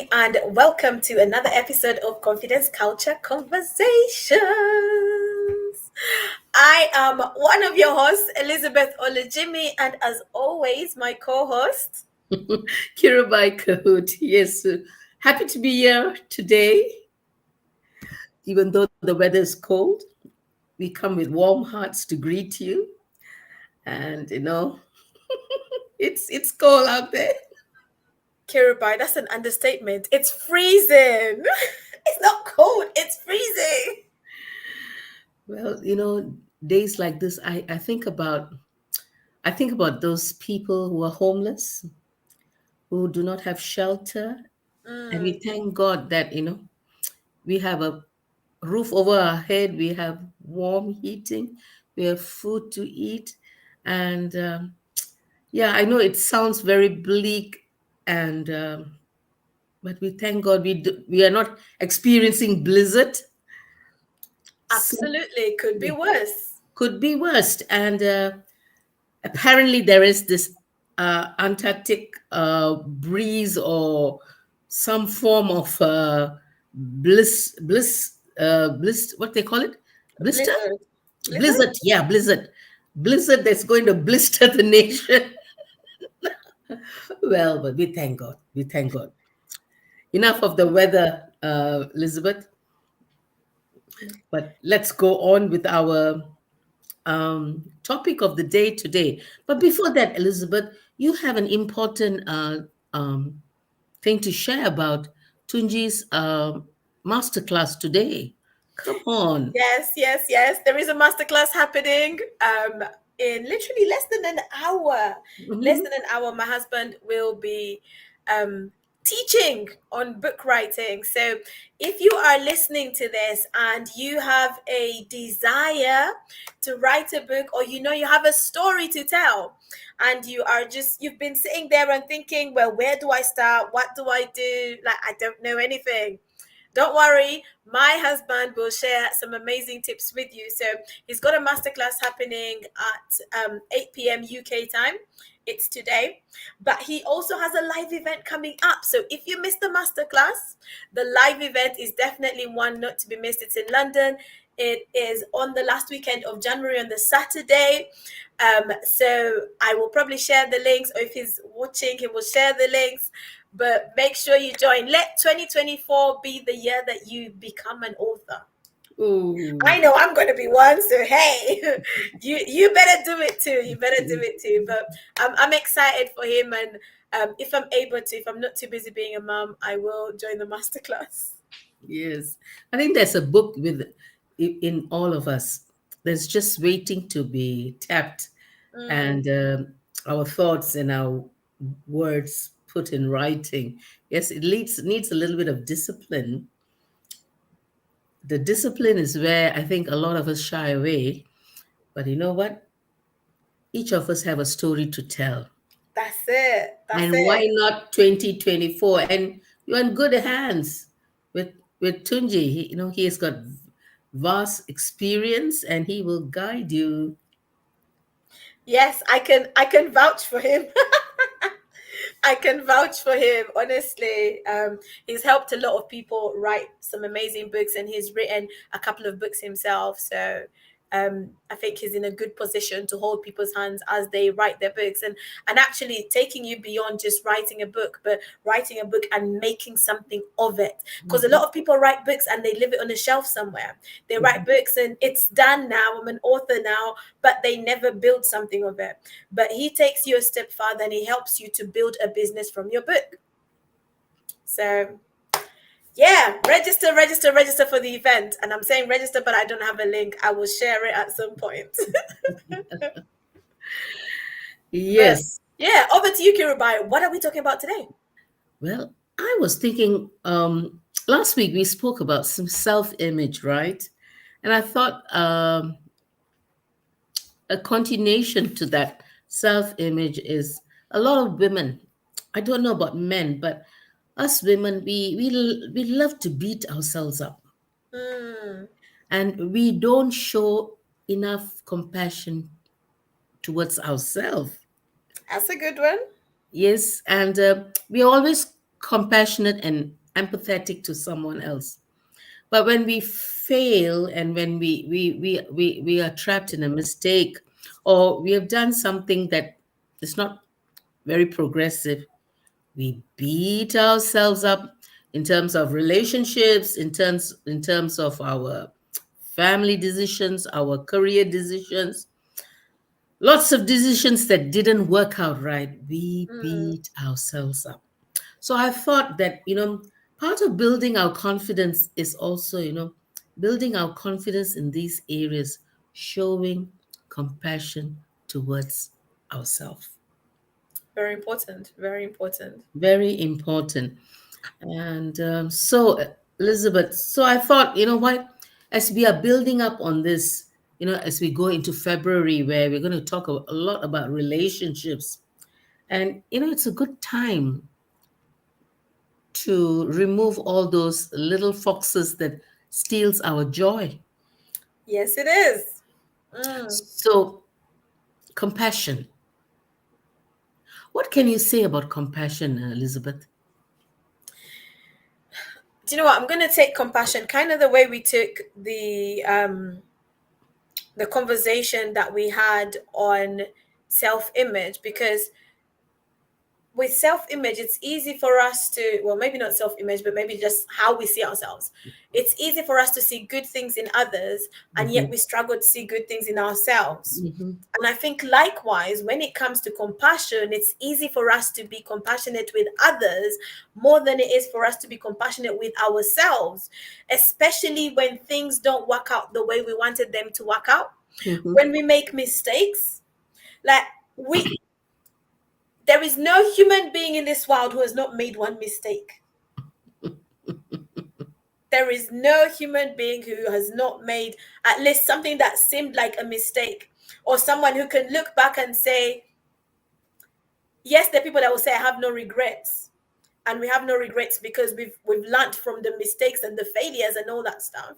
and welcome to another episode of Confidence Culture Conversations. I am one of your hosts, Elizabeth Olajimi, and as always, my co host. Kirabai Kahoot. Yes, happy to be here today. Even though the weather is cold, we come with warm hearts to greet you. And it's cold out there. Kiribai, that's an understatement. It's freezing. It's not cold, it's freezing. Well, days like this, I think about those people who are homeless, who do not have shelter, and Mm, we thank God that we have a roof over our head, we have warm heating, we have food to eat, and yeah, I know it sounds very bleak, and but we thank God we are not experiencing blizzard. So, absolutely, could be yeah, worse. could be worst. And apparently, there is this Antarctic breeze or some form of bliss. What they call it? Blister? Blizzard. Blizzard? Blizzard. Yeah, blizzard. Blizzard that's going to blister the nation. Well, but we thank God. We thank God. Enough of the weather, Elizabeth, but let's go on with our topic of the day today. But before that, Elizabeth, you have an important thing to share about Tunji's masterclass today. Come on. Yes. There is a masterclass happening in literally less than an hour. Less Mhm. than an hour, my husband will be um, teaching on book writing. So if you are listening to this and you have a desire to write a book, or you have a story to tell, and you've been sitting there and thinking, well, where do I start? What do I do? Like, I don't know anything. Don't worry, my husband will share some amazing tips with you. So he's got a masterclass happening at 8 p.m. UK time. It's today, but he also has a live event coming up. So if you missed the masterclass, the live event is definitely one not to be missed. It's in London. It is on the last weekend of January on the Saturday. So I will probably share the links, or if he's watching, he will share the links. But make sure you join. Let 2024 be the year that you become an author. Oh, I know I'm going to be one, so hey, you better do it too. You better do it too. But I'm excited for him, and if I'm able to, if I'm not too busy being a mom, I will join the masterclass. yes. I think there's a book in all of us. There's just waiting to be tapped, Mm, and our thoughts and our words put in writing. Yes, it needs a little bit of discipline. The discipline is where I think a lot of us shy away. But you know what? Each of us have a story to tell. that's it. That's And why it. not 2024? And you're in good hands with Tunji. He has got vast experience and he will guide you. Yes, I can vouch for him. I can vouch for him, honestly. He's helped a lot of people write some amazing books, and he's written a couple of books himself. So I think he's in a good position to hold people's hands as they write their books, and actually taking you beyond just writing a book, but writing a book and making something of it. Because a Mhm, lot of people write books and they leave it on a shelf somewhere. They write mhm. books and it's done now. I'm an author now, but they never build something of it. But he takes you a step further and he helps you to build a business from your book. So yeah, register for the event. And I'm saying register, but I don't have a link. I will share it at some point. But Yes. yeah, over to you, Kirubai. What are we talking about today? Well, I was thinking last week we spoke about some self image, right? And I thought a continuation to that self image is a lot of women. I don't know about men, but us women, we love to beat ourselves up, Hmm, and we don't show enough compassion towards ourselves. that's a good one. Yes, and we always compassionate and empathetic to someone else. But when we fail and when we are trapped in a mistake, or we have done something that is not very progressive, we beat ourselves up in terms of relationships, in terms of our family decisions, our career decisions, lots of decisions that didn't work out right. We Mm, beat ourselves up. So I thought that, part of building our confidence is also, building our confidence in these areas, showing compassion towards ourselves. very important. Very important. Very important. And Elizabeth, so I thought, what, as we are building up on this, as we go into February, where we're going to talk a lot about relationships, and, it's a good time to remove all those little foxes that steals our joy. Yes, it is. Mm. So, compassion. What can you say about compassion, Elizabeth? Do you know what? I'm going to take compassion, kind of the way we took the conversation that we had on self-image, because with self-image it's easy for us to, well, maybe not self-image, but maybe just how we see ourselves. It's easy for us to see good things in others, and yet Hmm. we struggle to see good things in ourselves. Hmm. And I think likewise, when it comes to compassion, it's easy for us to be compassionate with others more than it is for us to be compassionate with ourselves, especially when things don't work out the way we wanted them to work out, Hmm. when we make mistakes. Like, we there is no human being in this world who has not made one mistake. There is no human being who has not made at least something that seemed like a mistake, or someone who can look back and say, yes, there are people that will say, I have no regrets. And we have no regrets because we've learned from the mistakes and the failures and all that stuff.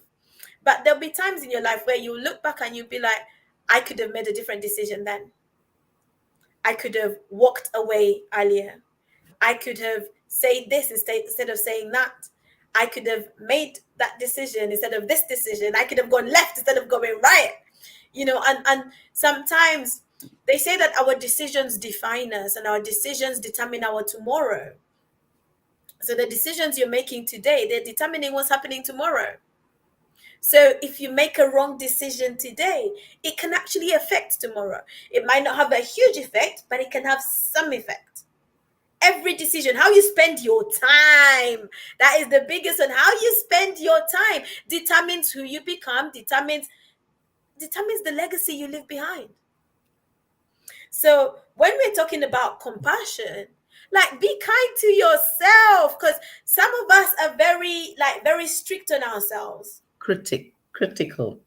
But there'll be times in your life where you look back and you'll be like, I could have made a different decision then. I could have walked away earlier. I could have said this instead of saying that. I could have made that decision instead of this decision. I could have gone left instead of going right. And sometimes they say that our decisions define us and our decisions determine our tomorrow. So the decisions you're making today, they're determining what's happening tomorrow. So if you make a wrong decision today, it can actually affect tomorrow. It might not have a huge effect, but it can have some effect. Every decision, how you spend your time, that is the biggest one. How you spend your time determines who you become, determines the legacy you leave behind. So when we're talking about compassion, like, be kind to yourself, because some of us are very strict on ourselves. Critical.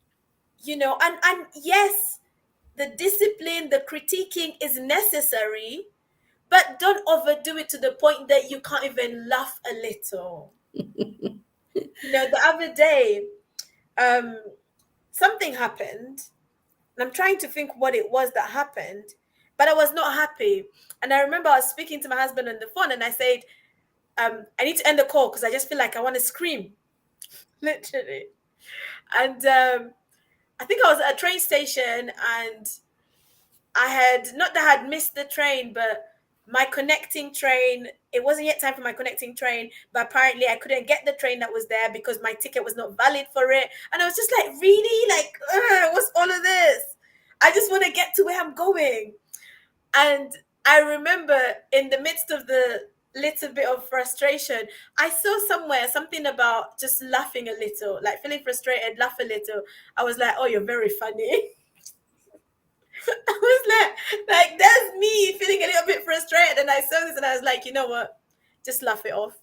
And yes, the discipline, the critiquing is necessary, but don't overdo it to the point that you can't even laugh a little. The other day, um, something happened, and I'm trying to think what it was that happened, but I was not happy. And I remember I was speaking to my husband on the phone, and I said, I need to end the call because I just feel like I want to scream, literally. And I think I was at a train station, and I had not that I had missed the train, but my connecting train, it wasn't yet time for my connecting train, but apparently I couldn't get the train that was there because my ticket was not valid for it. And I was just like, really? Like, what's all of this? I just want to get to where I'm going. And I remember in the midst of the little bit of frustration, I saw somewhere something about just laughing a little, like feeling frustrated, laugh a little. I was like, oh, you're very funny. I was like that's me feeling a little bit frustrated. And I saw this and I was like, you know what? Just laugh it off.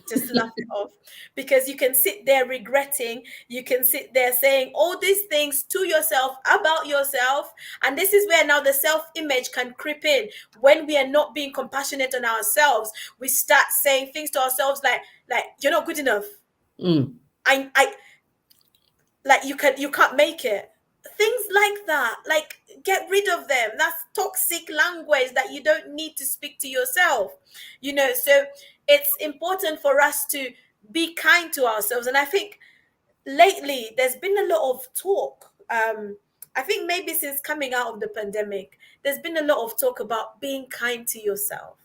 Just laugh it off. Because you can sit there regretting, you can sit there saying all these things to yourself about yourself. And this is where now the self-image can creep in. When we are not being compassionate on ourselves, we start saying things to ourselves like you're not good enough. Mm. I like you can't make it, things like that. Like, get rid of them. That's toxic language that you don't need to speak to yourself. So it's important for us to be kind to ourselves. And I think lately there's been a lot of talk. I think maybe since coming out of the pandemic, there's been a lot of talk about being kind to yourself.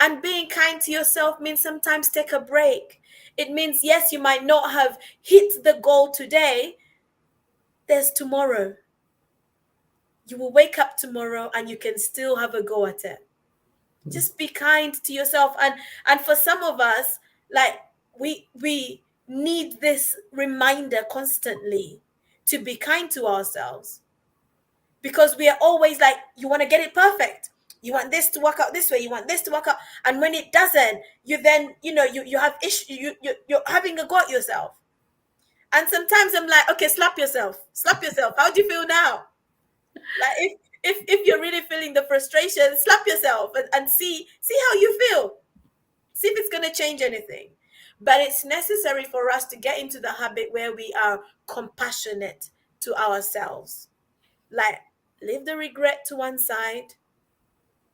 And being kind to yourself means sometimes take a break. It means, yes, you might not have hit the goal today. There's tomorrow. You will wake up tomorrow and you can still have a go at it. Just be kind to yourself. And for some of us, like, we need this reminder constantly to be kind to ourselves, because we are always like, you want to get it perfect, you want this to work out this way, you want this to work out, and when it doesn't, you then, you have issue, you're having a go at yourself. And sometimes I'm like, okay, slap yourself, how do you feel now? Like, if you're really feeling the frustration, slap yourself and see how you feel, see if it's going to change anything. But it's necessary for us to get into the habit where we are compassionate to ourselves. Like, leave the regret to one side.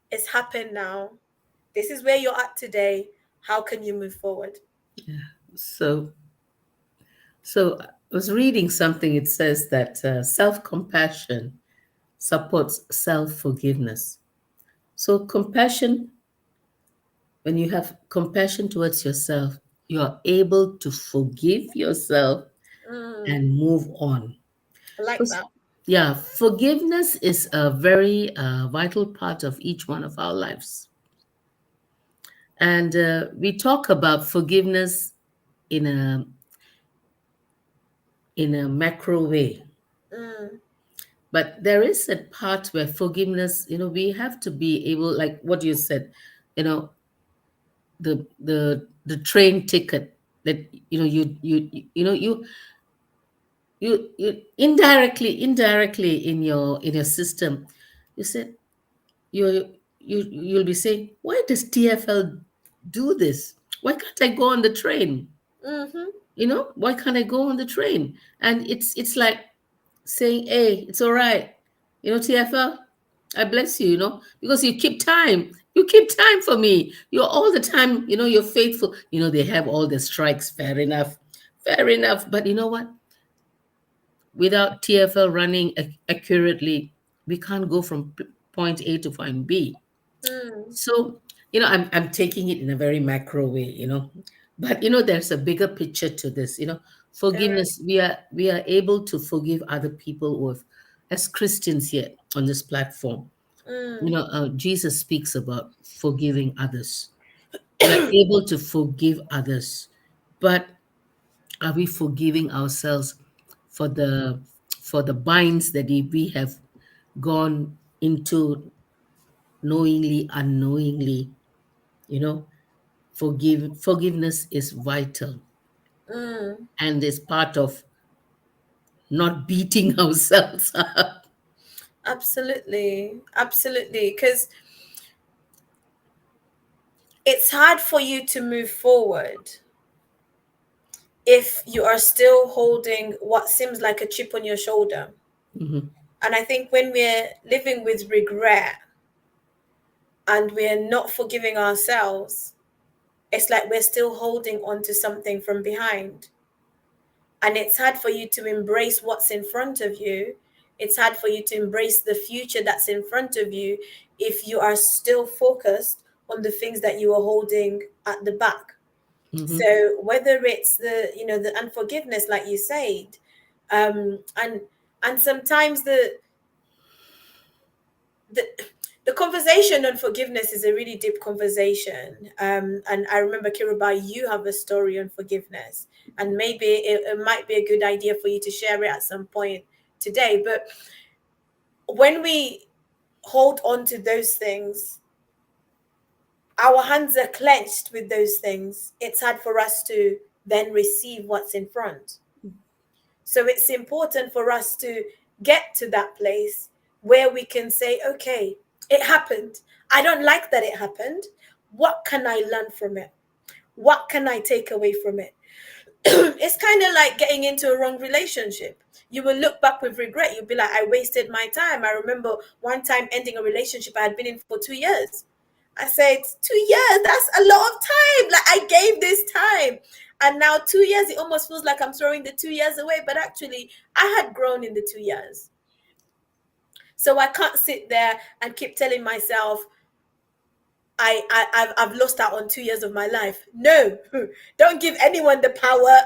It's happened now. This is where you're at today. How can you move forward? Yeah. So I was reading something. It says that self-compassion supports self-forgiveness. So compassion, when you have compassion towards yourself, you are able to forgive yourself Mm, and move on. I like Because, that. yeah, forgiveness is a very vital part of each one of our lives. And we talk about forgiveness in a macro way. Mm, But there is a part where forgiveness, we have to be able, like what you said, you know, the train ticket that you indirectly in your system, you said you'll be saying, why does TFL do this? Why can't I go on the train? mm-hmm, Why can't I go on the train? And it's like saying, hey, it's all right, TFL, I bless you, because you keep time for me. You're all the time, you're faithful. They have all the strikes, fair enough, but you know what, without TFL running accurately, we can't go from point A to point B. mm, So, I'm taking it in a very macro way, but there's a bigger picture to this. there Forgiveness. is. We are able to forgive other people with, as Christians here on this platform. Mm, Jesus speaks about forgiving others. We are able to forgive others, but are we forgiving ourselves for the binds that we have gone into knowingly, unknowingly? You know, forgiveness is vital mm, and is part of not beating ourselves up. absolutely, absolutely, because it's hard for you to move forward if you are still holding what seems like a chip on your shoulder. Mhm. And I think when we're living with regret and we're not forgiving ourselves, it's like we're still holding on to something from behind. And it's hard for you to embrace what's in front of you. It's hard for you to embrace the future that's in front of you if you are still focused on the things that you are holding at the back. Mhm. So whether it's the unforgiveness, like you said, um, and and sometimes the the conversation on forgiveness is a really deep conversation. And I remember, Kiruba, you have a story on forgiveness, and maybe it might be a good idea for you to share it at some point today. But when we hold on to those things, our hands are clenched with those things. It's hard for us to then receive what's in front. So it's important for us to get to that place where we can say, okay, it happened. I don't like that it happened. What can I learn from it? What can I take away from it? It's kind of like getting into a wrong relationship. You will look back with regret. You'll be like, I wasted my time. I remember one time ending a relationship I had been in for 2 years. I said, 2 years, that's a lot of time. Like, I gave this time. And now 2 years, it almost feels like I'm throwing the 2 years away. But actually, I had grown in the 2 years. So I can't sit there and keep telling myself, I've lost out on 2 years of my life. No, don't give anyone the power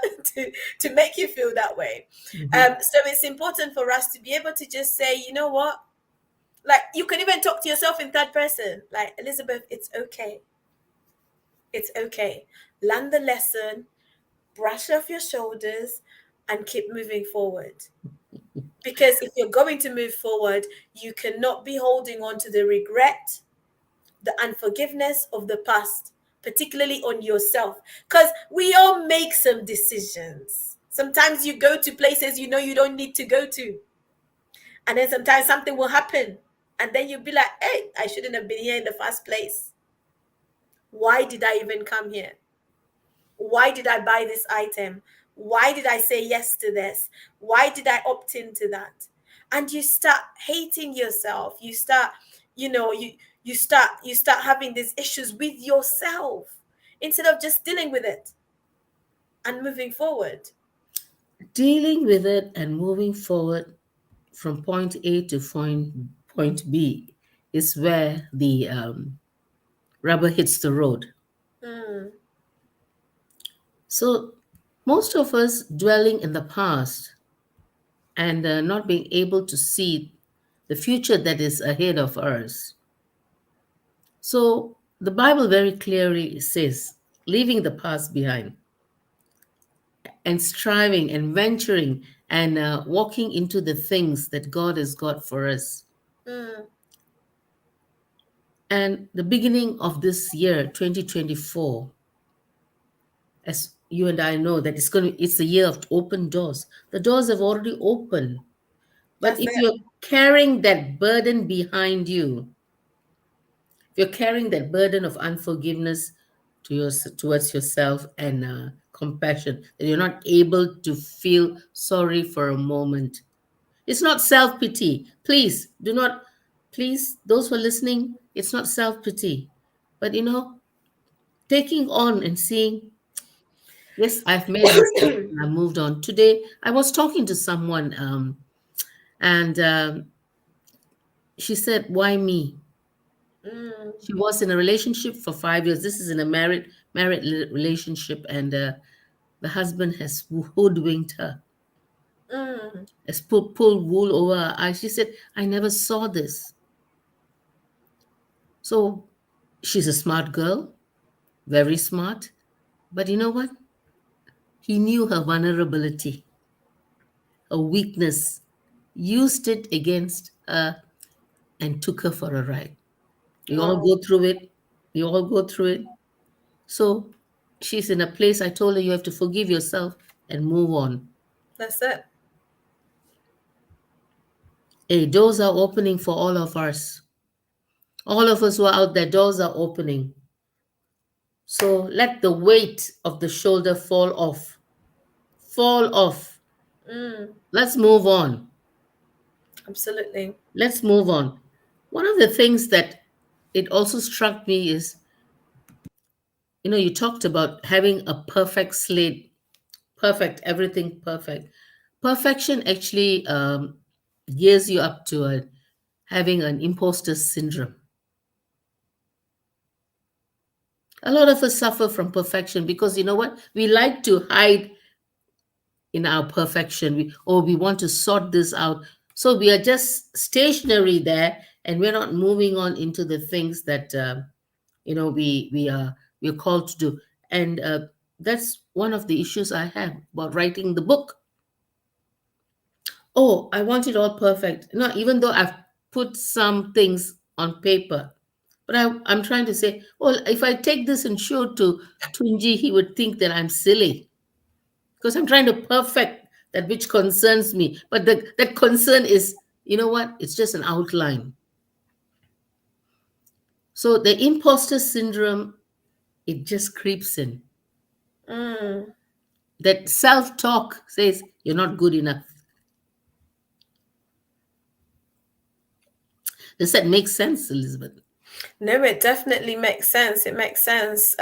to make you feel that way. Mhm. So it's important for us to be able to just say, you know what? Like, you can even talk to yourself in third person. Like, Elizabeth, it's okay. It's okay. Learn the lesson, brush off your shoulders, and keep moving forward. Because if you're going to move forward, you cannot be holding on to the regret, the unforgiveness of the past, particularly on yourself. Because we all make some decisions. Sometimes you go to places you know you don't need to go to. And then sometimes something will happen. And then you'll be like, hey, I shouldn't have been here in the first place. Why did I even come here? Why did I buy this item? Why did I say yes to this? Why did I opt into that? And you start hating yourself. You start, you start having these issues with yourself instead of just dealing with it and moving forward. Dealing with it and moving forward from point A to point B is where the rubber hits the road. Mm, So, most of us dwelling in the past and not being able to see the future that is ahead of us. So, the Bible very clearly says, leaving the past behind and striving and venturing and walking into the things that God has got for us. mm, And the beginning of this year, 2024, as you and I know that it's the year of open doors. The doors have already opened. But that's if it. you're carrying that burden behind you, if you're carrying that burden of unforgiveness towards yourself and compassion, that you're not able to feel sorry for a moment. It's not self pity. Please do not, please, those who are listening, it's not self pity. But taking on and seeing, yes, I've made mistakes and I moved on. Today, I was talking to someone and she said, why me? Mm, She was in a relationship for 5 years. This is in a relationship, and the husband has hoodwinked her, mm, has pulled wool over her eyes. She said, I never saw this. So she's a smart girl, very smart. But you know what? He knew her vulnerability, her weakness, used it against her, and took her for a ride. We all oh, go through it. We all go through it. So she's in a place. I told her you have to forgive yourself and move on. that's it. Hey, doors are opening for all of us. All of us who are out there, doors are opening. So let the weight of the shoulder fall off. Fall off. Mm, Let's move on. absolutely. Let's move on. One of the things that it also struck me is, you talked about having a perfect slate, perfect, everything perfect. Perfection actually gears you up to having an imposter syndrome. A lot of us suffer from perfection because you know what? We like to hide in our perfection. We want to sort this out. So we are just stationary there and we're not moving on into the things that we're called to do. And that's one of the issues I have about writing the book. Oh, I want it all perfect. No, even though I've put some things on paper. But I'm trying to say, well, if I take this and show it to Tunji, he would think that I'm silly because I'm trying to perfect that which concerns me. But that concern is, you know what? It's just an outline. So the imposter syndrome, it just creeps in. Mm, That self talk says, you're not good enough. Does that make sense, Elizabeth? No, it definitely makes sense. It makes sense.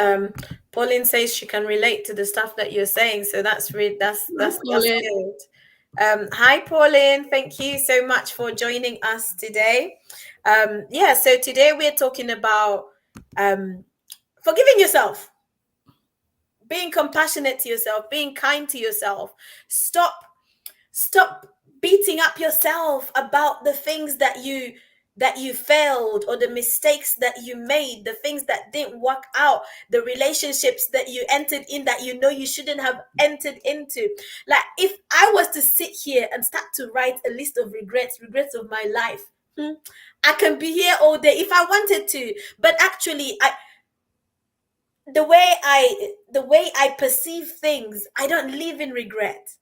Pauline says she can relate to the stuff that you're saying, so that's really Hi, that's Colin. good. Hi, Pauline. Thank you so much for joining us today. Yeah, so today we're talking about um, forgiving yourself, being compassionate to yourself, being kind to yourself. Stop beating up yourself about the things that you failed, or the mistakes that you made, the things that didn't work out, the relationships that you entered in that you know you shouldn't have entered into. Like, if I was to sit here and start to write a list of regrets of my life, I can be here all day if I wanted to. But actually, the way I perceive things, I don't live in regret.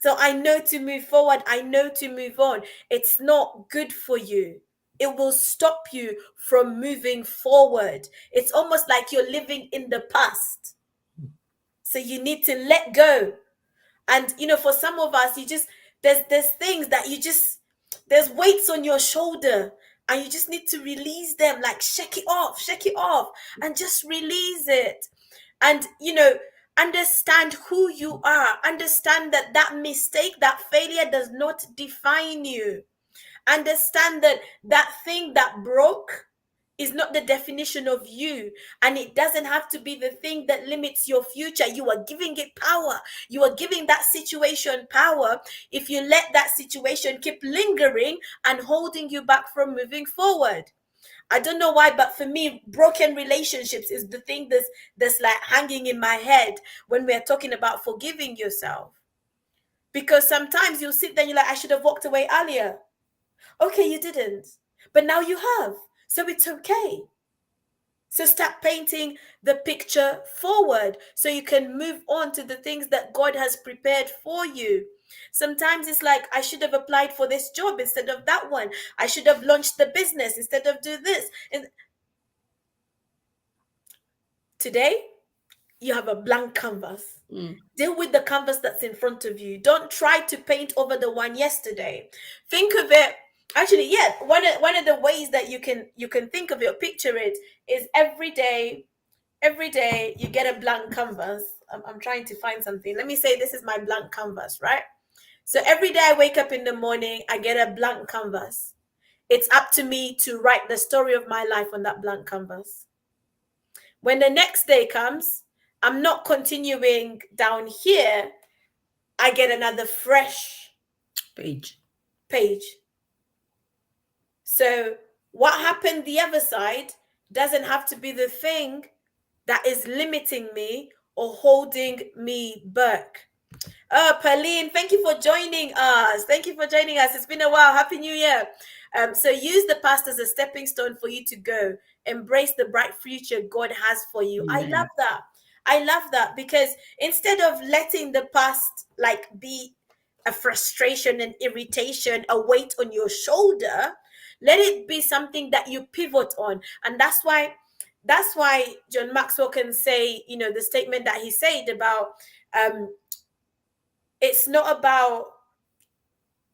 So I know to move forward, I know to move on. It's not good for you. It will stop you from moving forward. It's almost like you're living in the past. So you need to let go. And for some of us, you just there's things that you just there's weights on your shoulder, and you just need to release them, like shake it off, and just release it. And understand who you are, understand that that mistake, that failure does not define you. Understand that that thing that broke is not the definition of you, and it doesn't have to be the thing that limits your future. You are giving it power. You are giving that situation power if you let that situation keep lingering and holding you back from moving forward. I don't know why, but for me, broken relationships is the thing that's like hanging in my head when we're talking about forgiving yourself. Because sometimes you'll sit there and you're like, I should have walked away earlier. Okay, you didn't. But now you have. So it's okay. So start painting the picture forward so you can move on to the things that God has prepared for you. Sometimes it's like, I should have applied for this job instead of that one. I should have launched the business instead of do this. And today, you have a blank canvas. Mm. Deal with the canvas that's in front of you. Don't try to paint over the one yesterday. Think of it. Actually, yeah, one of the ways that you can think of it, or picture it, is every day you get a blank canvas. I'm trying to find something. Let me say this is my blank canvas, right? So every day I wake up in the morning, I get a blank canvas. It's up to me to write the story of my life on that blank canvas. When the next day comes, I'm not continuing down here. I get another fresh Page. page. So, what happened the other side doesn't have to be the thing that is limiting me or holding me back. Pauline, thank you for joining us. Thank you for joining us. It's been a while. Happy New Year. So use the past as a stepping stone for you to go. Embrace the bright future God has for you. I love Amen. that. I love that, because instead of letting the past like be a frustration and irritation, a weight on your shoulder, let it be something that you pivot on. And that's why John Maxwell can say, the statement that he said about um it's not about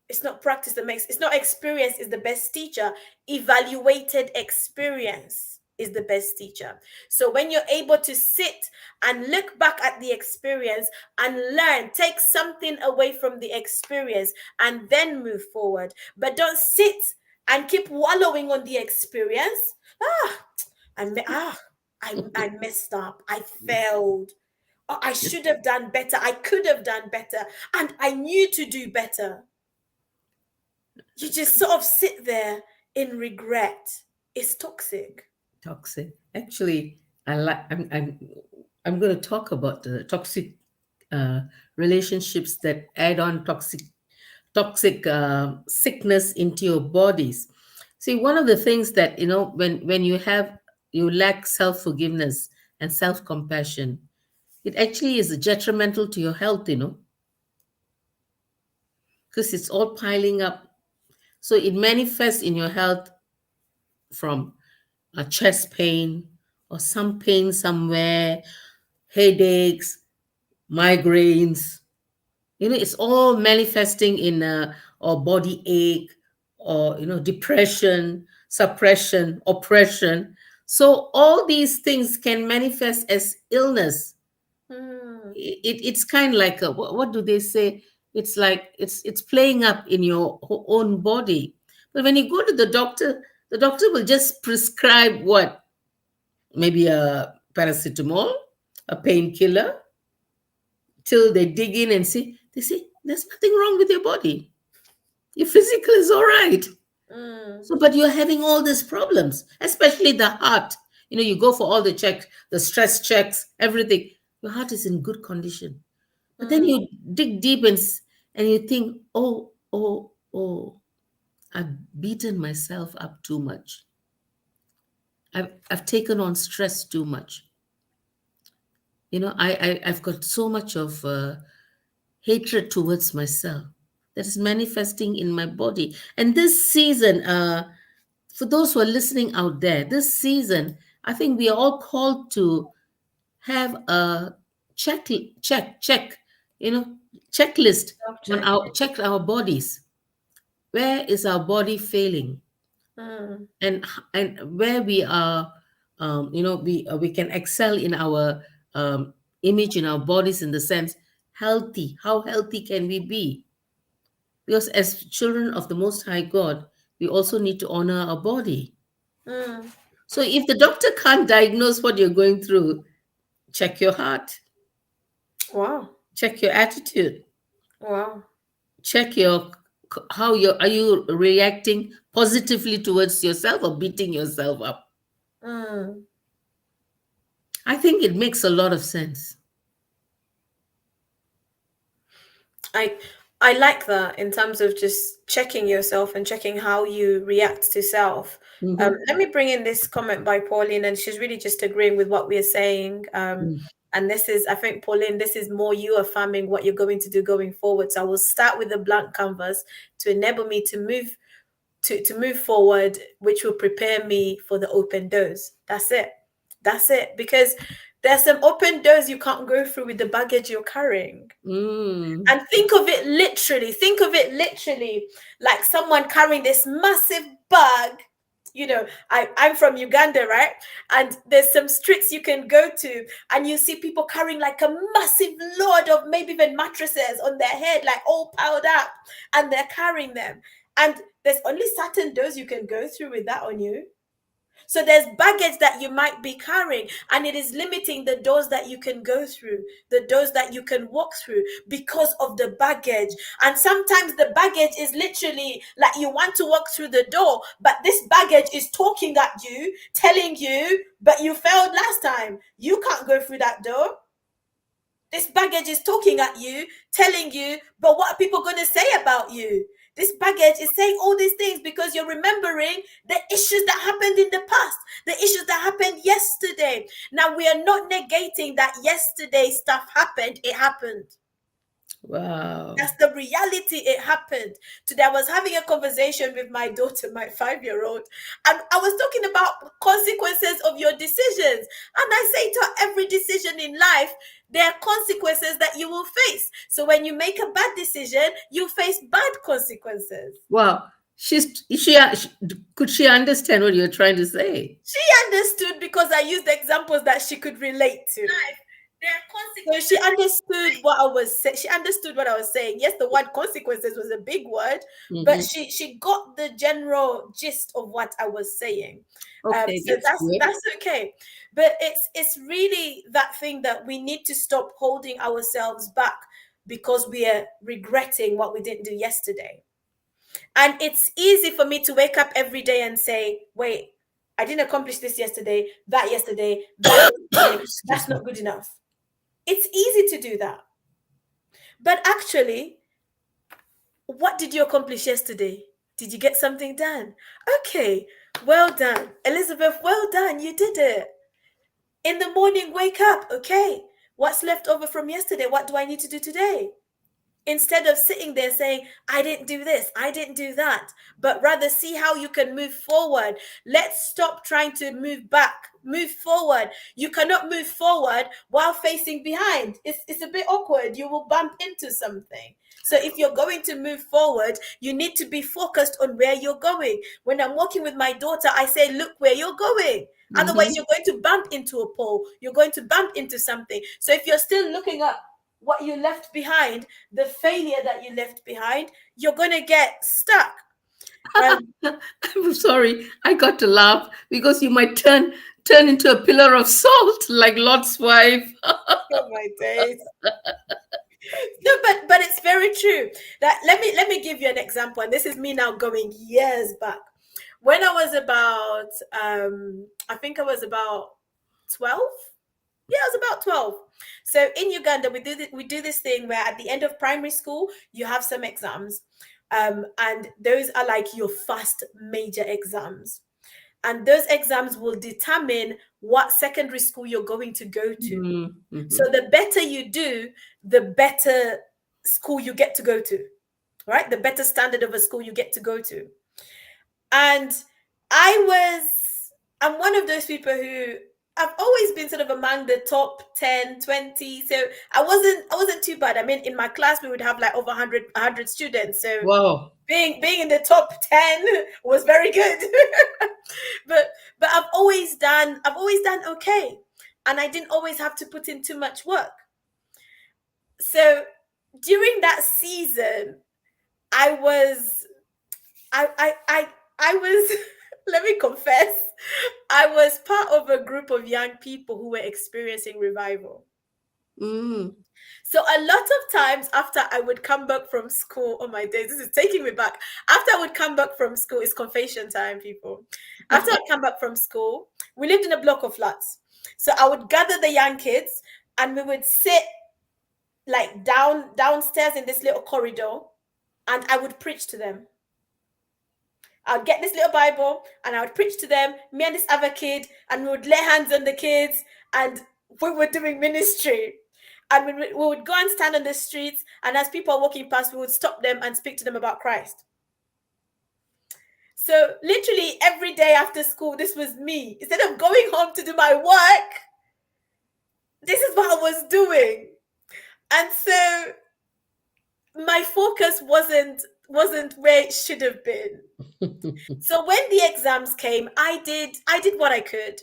it's not practice that makes, it's not experience is the best teacher. Evaluated experience is the best teacher. So when you're able to sit and look back at the experience and learn, take something away from the experience and then move forward. But don't sit and keep wallowing on the experience. ah I me- ah I messed up, I failed. Oh, I should have done better. I could have done better. And I knew to do better. You just sort of sit there in regret. It's toxic. Toxic. Actually, I'm going to talk about the toxic uh, relationships that add on toxic sickness into your bodies. See, one of the things that when you lack self forgiveness and self compassion, it actually is detrimental to your health. Because it's all piling up. So it manifests in your health from a chest pain or some pain somewhere, headaches, migraines. It's all manifesting in or body ache or depression. suppression, oppression. So all these things can manifest as illness. Mm. It's kind of like a, what do they say? It's like it's playing up in your own body. But when you go to the doctor will just prescribe what? Maybe a paracetamol, a painkiller, till they dig in and see. They say there's nothing wrong with your body. Your physical is all right. Mm. So, but you're having all these problems, especially the heart. You know, you go for all the checks, the stress checks, everything. Your heart is in good condition. But then Mm. you dig deep and you think, oh, I've beaten myself up too much. I've taken on stress too much. You know, I've got so much of hatred towards myself that is manifesting in my body. And this season, for those who are listening out there, this season, I think we are all called to have a check, check, you know, checklist Self on check. our check our bodies. Where is our body failing, Mm. and where we are, we can excel in our image in our bodies in the sense healthy. How healthy can we be? Because as children of the Most High God, we also need to honor our body. Mm. So if the doctor can't diagnose what you're going through, check your heart, Wow. check your attitude, Wow. check your how you are you reacting positively towards yourself or beating yourself up. Mm. I think it makes a lot of sense. I I like that in terms of just checking yourself and checking how you react to self. Hmm. Let me bring in this comment by Pauline, and she's really just agreeing with what we're saying. And this is, I think, Pauline, this is more you affirming what you're going to do going forward. So I will start with a blank canvas to enable me to move forward, which will prepare me for the open doors. That's it. That's it. Because there's some open doors you can't go through with the baggage you're carrying. Mm. And think of it literally. Think of it literally like someone carrying this massive bag. You know, I'm from Uganda, right? And there's some streets you can go to, and you see people carrying like a massive load of maybe even mattresses on their head, like all piled up, and they're carrying them. And there's only certain doors you can go through with that on you. So there's baggage that you might be carrying, and it is limiting the doors that you can go through, the doors that you can walk through because of the baggage. And sometimes the baggage is literally like you want to walk through the door, but this baggage is talking at you, telling you, but you failed last time. You can't go through that door. This baggage is talking at you, telling you, but what are people going to say about you? This baggage is saying all these things because you're remembering the issues that happened in the past, the issues that happened yesterday. Now, we are not negating that yesterday stuff happened, it happened. Wow. That's the reality. It happened. Today, I was having a conversation with my daughter, my 5-year-old, and I was talking about consequences of your decisions. And I say to her, every decision in life, there are consequences that you will face. So when you make a bad decision, you face bad consequences. Wow. Could she understand what you're trying to say? She understood because I used examples that she could relate to. There are consequences. So she understood what I was saying. She understood what I was saying. Yes, the word consequences was a big word, but Hmm. she got the general gist of what I was saying. Okay, So that's good. that's okay. But it's really that thing that we need to stop holding ourselves back because we are regretting what we didn't do yesterday. And it's easy for me to wake up every day and say, wait, I didn't accomplish this yesterday, that yesterday, that yesterday. Excuse That's me. not good enough. It's easy to do that. But actually, what did you accomplish yesterday? Did you get something done? Okay, well done. Elizabeth, well done. You did it. In the morning, wake up. Okay, what's left over from yesterday? What do I need to do today? instead of sitting there saying, I didn't do this, I didn't do that, but rather see how you can move forward. Let's stop trying to move back, move forward. You cannot move forward while facing behind. It's a bit awkward. You will bump into something. So if you're going to move forward, you need to be focused on where you're going. When I'm walking with my daughter, I say, look where you're going. Otherwise, Mm-hmm. you're going to bump into a pole. You're going to bump into something. So if you're still looking up what you left behind, the failure that you left behind, you're going to get stuck. Um, I'm sorry, I got to laugh because you might turn into a pillar of salt like Lot's wife. oh my days. No, but it's very true. That let me give you an example, and this is me now going years back. When I was about I think I was about 12. Yeah, I was about 12. So in Uganda, we do this thing where at the end of primary school, you have some exams. And those are like your first major exams. And those exams will determine what secondary school you're going to go to. So Mm-hmm. the better you do, the better school you get to go to, right? The better standard of a school you get to go to. And I was, I'm one of those people who I've always been sort of among the top 10, 20. So I wasn't too bad. I mean, in my class, we would have like over 100 students. So Wow. being in the top 10 was very good. but but I've always done okay. And I didn't always have to put in too much work. So during that season, I was I was let me confess, I was part of a group of young people who were experiencing revival. Mm. So a lot of times after I would come back from school, oh my days, this is taking me back. After I would come back from school, it's confession time, people. After I'd come back from school, we lived in a block of flats. So I would gather the young kids and we would sit like downstairs in this little corridor and I would preach to them. I'd get this little Bible and I would preach to them, me and this other kid, and we would lay hands on the kids and we were doing ministry. And we would go and stand on the streets, and as people are walking past, we would stop them and speak to them about Christ. So, literally, every day after school, this was me. Instead of going home to do my work, this is what I was doing. And so, my focus wasn't where it should have been. So when the exams came, I did what I could.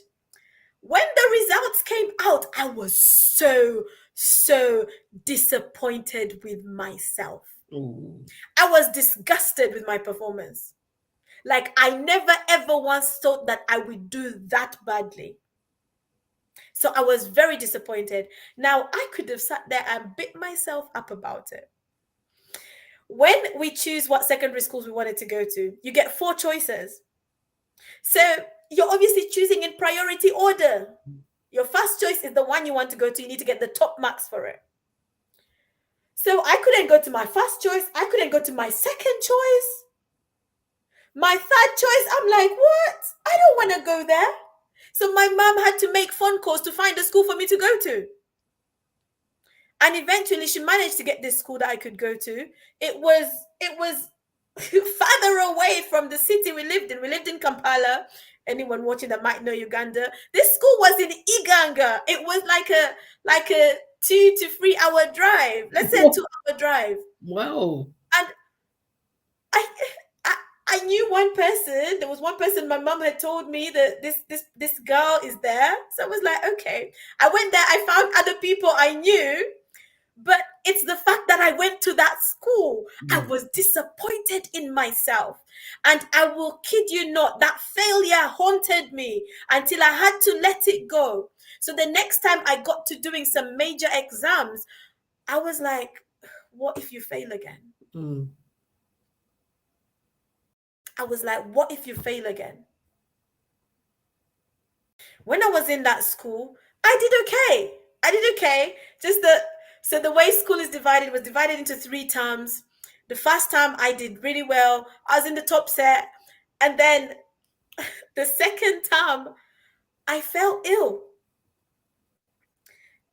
When the results came out, I was so disappointed with myself. Ooh. I was disgusted with my performance. Like I never ever once thought that I would do that badly. So I was very disappointed. Now I could have sat there and beat myself up about it. When we choose what secondary schools we wanted to go to, you get four choices. So you're obviously choosing in priority order. Your first choice is the one you want to go to. You need to get the top marks for it. So I couldn't go to my first choice. I couldn't go to my second choice. My third choice, I'm like, what? I don't want to go there. So my mom had to make phone calls to find a school for me to go to. And eventually she managed to get this school that I could go to. It was farther away from the city we lived in. We lived in Kampala. Anyone watching that might know Uganda. This school was in Iganga. It was like a 2 to 3 hour drive. Let's say a 2 hour drive. Wow. And I, I I knew one person. There was one person my mom had told me that this girl is there. So I was like, okay. I went there. I found other people I knew. But it's the fact that I went to that school. I Mm. was disappointed in myself. And I will kid you not, that failure haunted me until I had to let it go. So the next time I got to doing some major exams, I was like, what if you fail again? Mm. I was like, what if you fail again? When I was in that school, I did okay. I did okay. Just the so the way school is divided was divided into 3 terms. The first term I did really well. I was in the top set. And then the second term, I fell ill.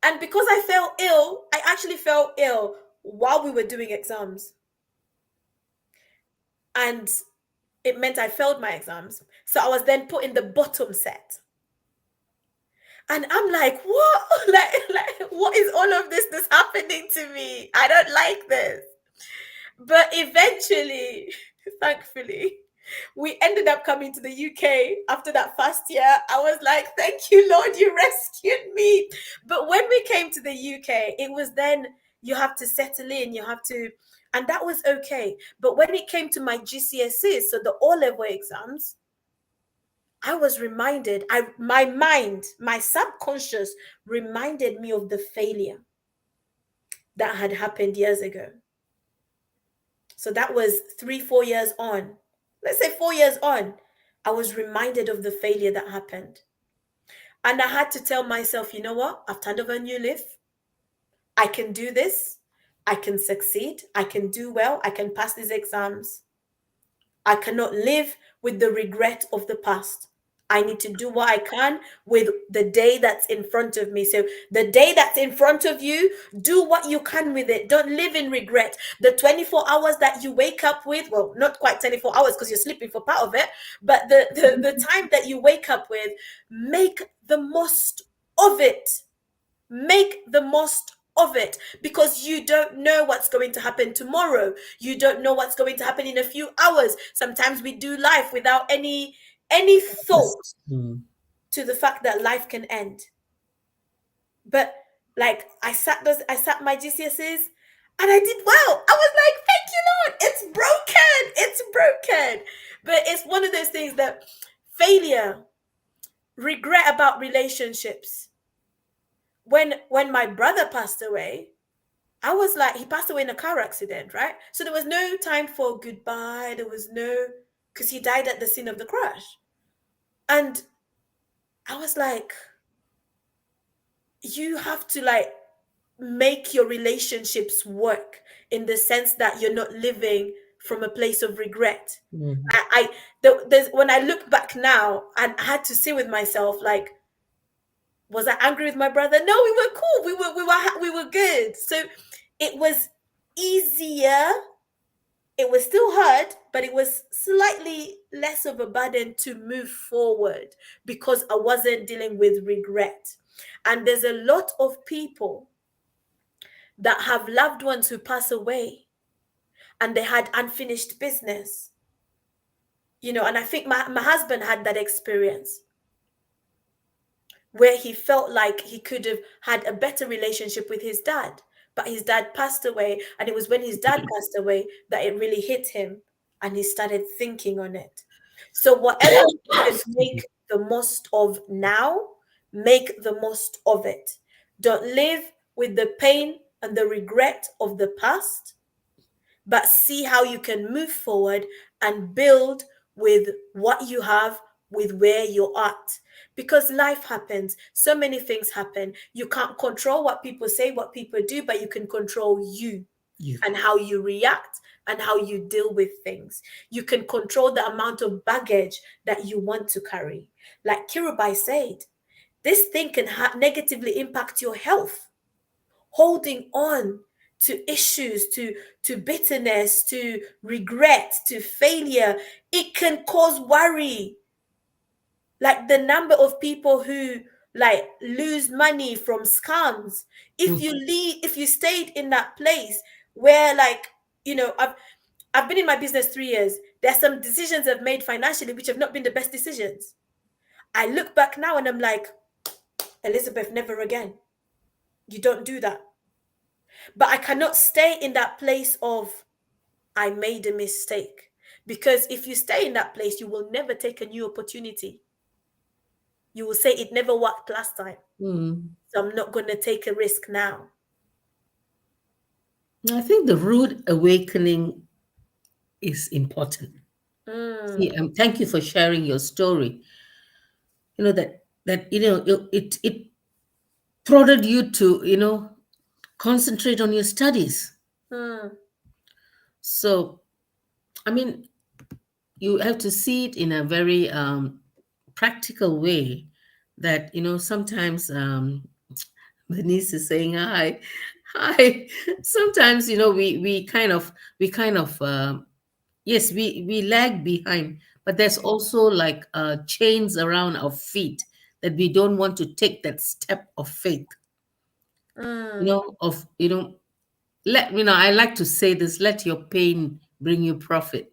And because I fell ill, I actually fell ill while we were doing exams, and it meant I failed my exams. So I was then put in the bottom set. And I'm like, what? Like, what is all of this that's happening to me? I don't like this. But eventually, thankfully, we ended up coming to the UK after that first year. I was like, thank you, Lord, you rescued me. But when we came to the UK, it was then you have to settle in, you have to, and that was okay. But when it came to my GCSEs, so the O level exams, I was reminded, my mind, my subconscious reminded me of the failure that had happened years ago. So that was 3, 4 years on. Let's say 4 years on, I was reminded of the failure that happened. And I had to tell myself, you know what? I've turned over a new leaf. I can do this. I can succeed. I can do well. I can pass these exams. I cannot live with the regret of the past. I need to do what I can with the day that's in front of me. So, the day that's in front of you, do what you can with it. Don't live in regret. The 24 hours that you wake up with, well, not quite 24 hours because you're sleeping for part of it, but the time that you wake up with, make the most of it. Make the most of it, because you don't know what's going to happen tomorrow. You don't know what's going to happen in a few hours. Sometimes we do life without any thought Yes. Mm. to the fact that life can end. But like I sat my GCSEs and I did well. I was like, thank you, Lord. It's broken. It's broken. But it's one of those things that failure, regret about relationships. When my brother passed away, I was like, he passed away in a car accident, right? So there was no time for goodbye. There was no, because he died at the scene of the crash. And I was like, you have to like make your relationships work in the sense that you're not living from a place of regret. Mm. There's, when I look back now, and I had to sit with myself, like, was I angry with my brother? No, we were cool. We were good. So it was easier. It was still hard, but it was slightly less of a burden to move forward because I wasn't dealing with regret. And there's a lot of people that have loved ones who pass away and they had unfinished business. And I think my husband had that experience where he felt like he could have had a better relationship with his dad, but his dad passed away. And it was when his dad passed away that it really hit him and he started thinking on it. So, whatever you can Excuse me. make the most of now, make the most of it. Don't live with the pain and the regret of the past, but see how you can move forward and build with what you have, with where you're at. Because life happens, so many things happen. You can't control what people say, what people do, but you can control you You. and how you react and how you deal with things. You can control the amount of baggage that you want to carry. Like Kirubai said, this thing can negatively impact your health. Holding on to issues, to bitterness, to regret, to failure, it can cause worry. Like the number of people who like lose money from scams. If Mm. you leave, if you stayed in that place where, like, I've been in my business 3 years. There's some decisions I've made financially which have not been the best decisions. I look back now and I'm like, Elizabeth, never again. You don't do that. But I cannot stay in that place of I made a mistake. Because if you stay in that place, you will never take a new opportunity. You will say it never worked last time. Mm. So I'm not going to take a risk now. I think the rude awakening is important. See, Mm, thank you for sharing your story. That it prodded you to concentrate on your studies. mm, So, I mean, you have to see it in a very practical way. That sometimes Bernice is saying hi. I sometimes, we kind of yes, we lag behind, but there's also like chains around our feet that we don't want to take that step of faith. Mm. Of let I like to say this: let your pain bring you profit.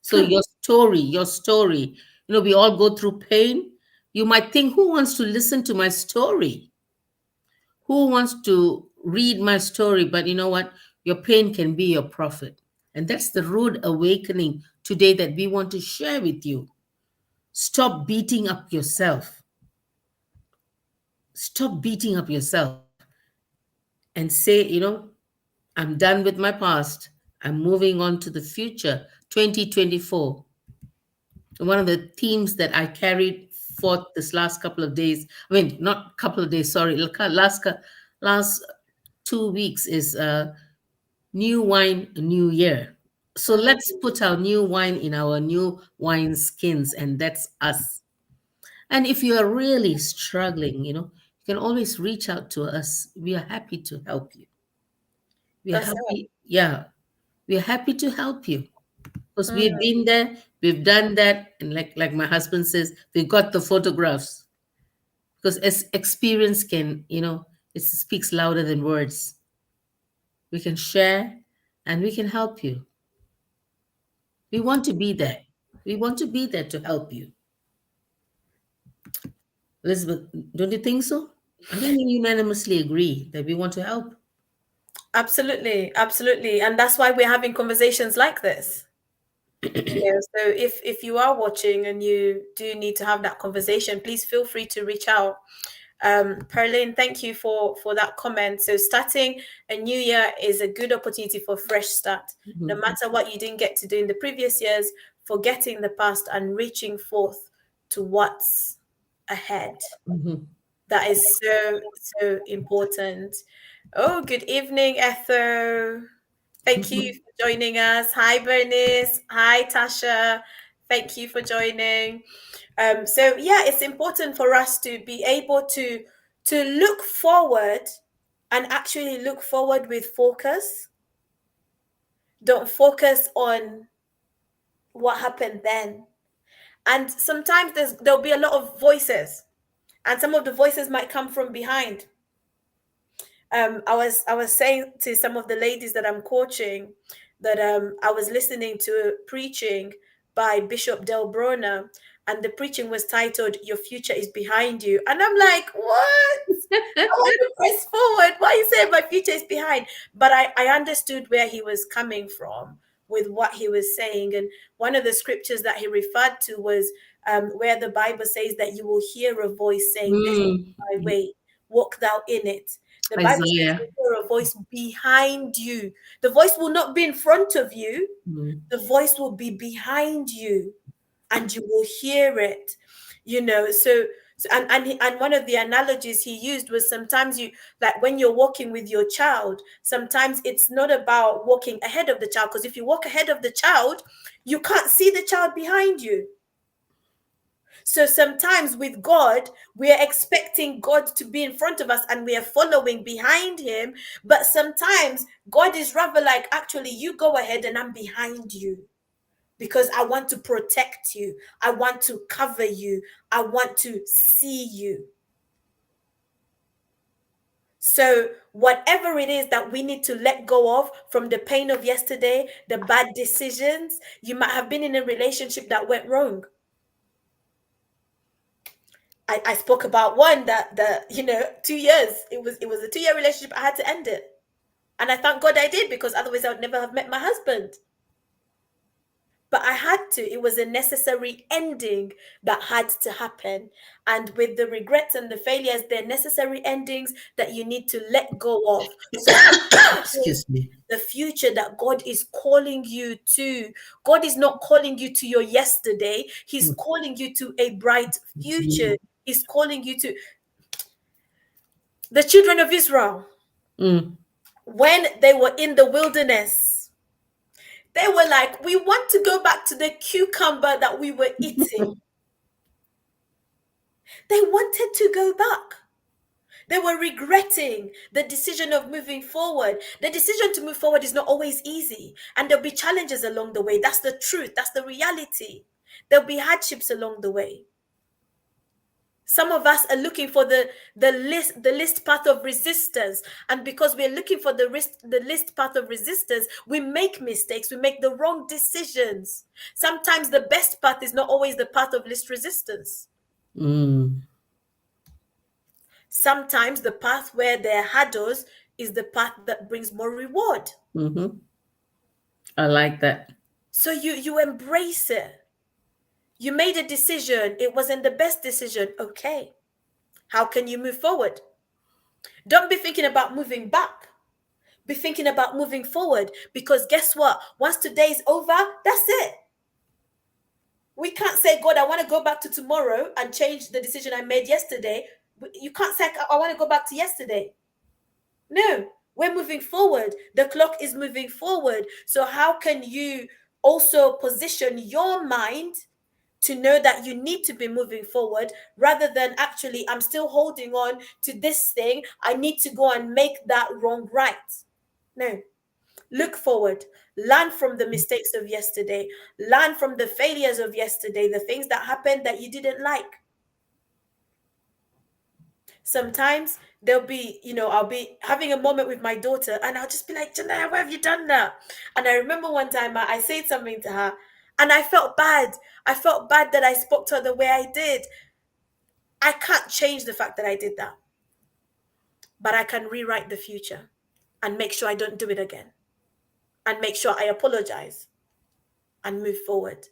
So your story, we all go through pain. You might think, who wants to listen to my story? Who wants to read my story? But you know what? Your pain can be your profit. And that's the rude awakening today that we want to share with you. Stop beating up yourself. Stop beating up yourself and say, I'm done with my past. I'm moving on to the future. 2024. One of the themes that I carried forth this last couple of days, I mean, not couple of days, sorry, last 2 weeks is new wine, new year. So Mm. let's put our new wine in our new wine skins, and that's us. And if you are really struggling, you can always reach out to us. We are happy to help you. We are That's it. happy, yeah, we are happy to help you because we've Mm. been there, we've done that, and like my husband says, we got the photographs because as experience can, it speaks louder than words. We can share and we can help you. We want to be there. We want to be there to help you. Elizabeth, don't you think so? I think we unanimously agree that we want to help. Absolutely, absolutely. And that's why we're having conversations like this. So if you are watching and you do need to have that conversation, please feel free to reach out. Perlin, thank you for that comment. So starting a new year is a good opportunity for fresh start. No Mhm, matter what you didn't get to do in the previous years, forgetting the past and reaching forth to what's ahead. mhm, That is so, so important. Oh, good evening, Etho. Thank you mhm, for joining us. Hi, Bernice. Hi, Tasha. Thank you for joining. So yeah, it's important for us to be able to look forward and actually look forward with focus. Don't focus on what happened then. And sometimes there'll be a lot of voices, and some of the voices might come from behind. I was saying to some of the ladies that I'm coaching that I was listening to a preaching by Bishop Del Brona, and the preaching was titled "Your Future is Behind You," and I'm like, what? I want to press forward. Why you saying my future is behind? But I understood where he was coming from with what he was saying, and one of the scriptures that he referred to was where the Bible says that you will hear a voice saying, "This is mm. my way, walk thou in it." The Bible says Isaiah. you hear a voice behind you. The voice will not be in front of you. Mm, The voice will be behind you, and you will hear it. And one of the analogies he used was sometimes you, like when you're walking with your child, sometimes it's not about walking ahead of the child, because if you walk ahead of the child, you can't see the child behind you. So sometimes with God, we are expecting God to be in front of us and we are following behind him. But sometimes God is rather like, actually, you go ahead and I'm behind you because I want to protect you. I want to cover you. I want to see you. So, whatever it is that we need to let go of from the pain of yesterday, the bad decisions, you might have been in a relationship that went wrong. I spoke about one that 2 years. It was a 2 year relationship. I had to end it. And I thank God I did, because otherwise I would never have met my husband. But I had to. It was a necessary ending that had to happen. And with the regrets and the failures, they're necessary endings that you need to let go of. So excuse me. the future that God is calling you to. God is not calling you to your yesterday. He's Mm, calling you to a bright future. mm, He's calling you to the children of Israel. mm. When they were in the wilderness, they were like, we want to go back to the cucumber that we were eating. They wanted to go back. They were regretting the decision of moving forward. The decision to move forward is not always easy, and there'll be challenges along the way. That's the truth, that's the reality. There'll be hardships along the way. Some of us are looking for the least path of resistance, and because we're looking for the least path of resistance, we make mistakes, we make the wrong decisions. Sometimes the best path is not always the path of least resistance. Mm. Sometimes the path where there are hurdles is the path that brings more reward. Mm-hmm. I like that. So you embrace it. You made a decision, it wasn't the best decision. Okay, how can you move forward? Don't be thinking about moving back. Be thinking about moving forward, because guess what? Once today is over, that's it. We can't say, God, I want to go back to tomorrow and change the decision I made yesterday. You can't say, I want to go back to yesterday. No, we're moving forward. The clock is moving forward. So, how can you also position your mind to know that you need to be moving forward, rather than actually, I'm still holding on to this thing, I need to go and make that wrong right? No. Look forward. Learn from the mistakes of yesterday. Learn from the failures of yesterday, the things that happened that you didn't like. Sometimes there'll be, I'll be having a moment with my daughter and I'll just be like, Janaya, why have you done that? And I remember one time I said something to her and I felt bad. I felt bad that I spoke to her the way I did. I can't change the fact that I did that, but I can rewrite the future and make sure I don't do it again, and make sure I apologize and move forward.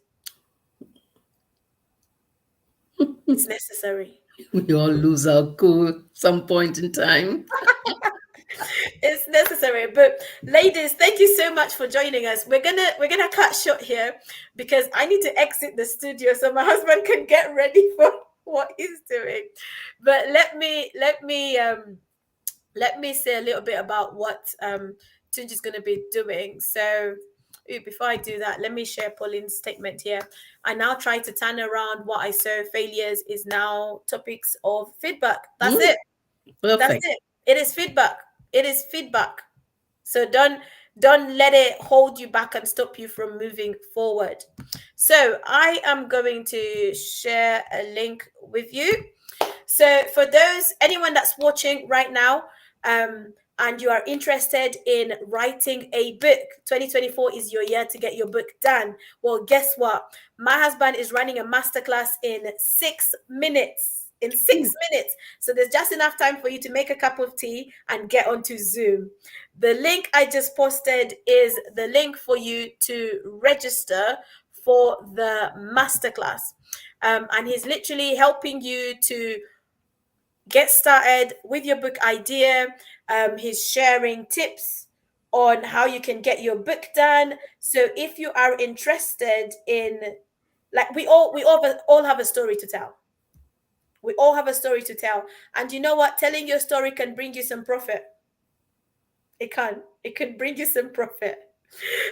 It's necessary. We all lose our cool some point in time. It's necessary. But ladies, thank you so much for joining us. We're gonna cut short here because I need to exit the studio so my husband can get ready for what he's doing. But let me say a little bit about what Tunji is going to be doing. So before I do that, let me share Pauline's statement here. I now try to turn around what I saw failures is now topics of feedback. That's Mm, it. That's perfect. it. It is feedback. It is feedback. So don't let it hold you back and stop you from moving forward. So I am going to share a link with you. So for anyone that's watching right now, and you are interested in writing a book, 2024 is your year to get your book done. Well, guess what? My husband is running a masterclass in 6 minutes. In 6 minutes. So there's just enough time for you to make a cup of tea and get onto Zoom. The link I just posted is the link for you to register for the masterclass. And he's literally helping you to get started with your book idea. He's sharing tips on how you can get your book done. So if you are interested in, like, we all have a story to tell. We all have a story to tell. And you know what? Telling your story can bring you some profit. It can. It can bring you some profit.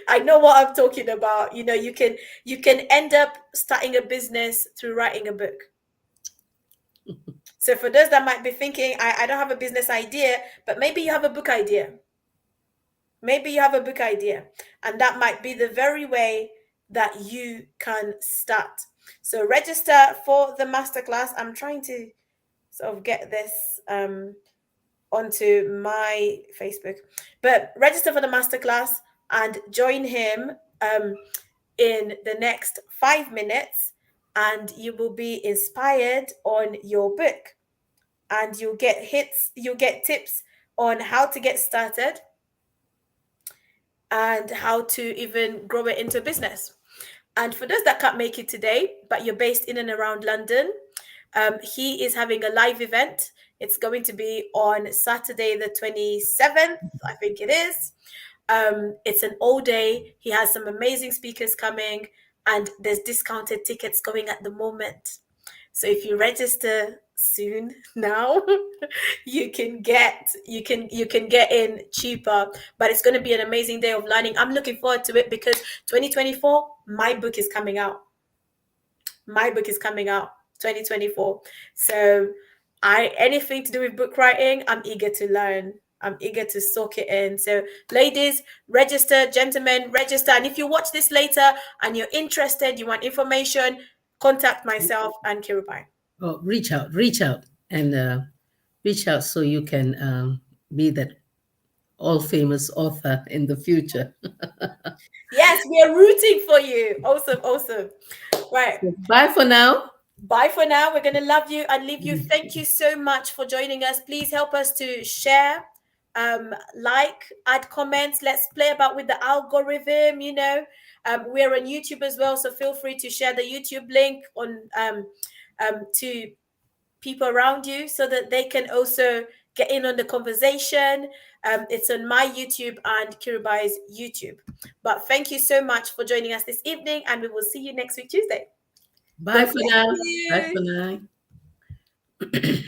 I know what I'm talking about. You can end up starting a business through writing a book. So for those that might be thinking, I don't have a business idea, but maybe you have a book idea. Maybe you have a book idea, and that might be the very way that you can start. So register for the masterclass. I'm trying to sort of get this onto my Facebook, but register for the masterclass and join him in the next 5 minutes, and you will be inspired on your book. And you'll get tips on how to get started and how to even grow it into business. And for those that can't make it today, but you're based in and around London, he is having a live event. It's going to be on Saturday, the 27th, I think it is. It's an all day. He has some amazing speakers coming, and there's discounted tickets going at the moment. So if you register soon now, you can get in cheaper. But it's going to be an amazing day of learning. I'm looking forward to it because 2024, my book is coming out. My book is coming out 2024. So I anything to do with book writing, I'm eager to learn. I'm eager to soak it in. So, ladies, register, gentlemen, register. And if you watch this later and you're interested, you want information, contact myself and Kirubai. Oh, reach out, and reach out so you can be that all famous author in the future. Yes, we are rooting for you. Awesome, awesome. Right. So bye for now. Bye for now. We're going to love you and leave you. Thank you so much for joining us. Please help us to share, like, add comments. Let's play about with the algorithm. We're on YouTube as well, so feel free to share the YouTube link on to people around you so that they can also get in on the conversation. It's on my YouTube and Kiribai's YouTube. But thank you so much for joining us this evening, and we will see you next week, Tuesday. Bye God for bless now. Bye you. for now.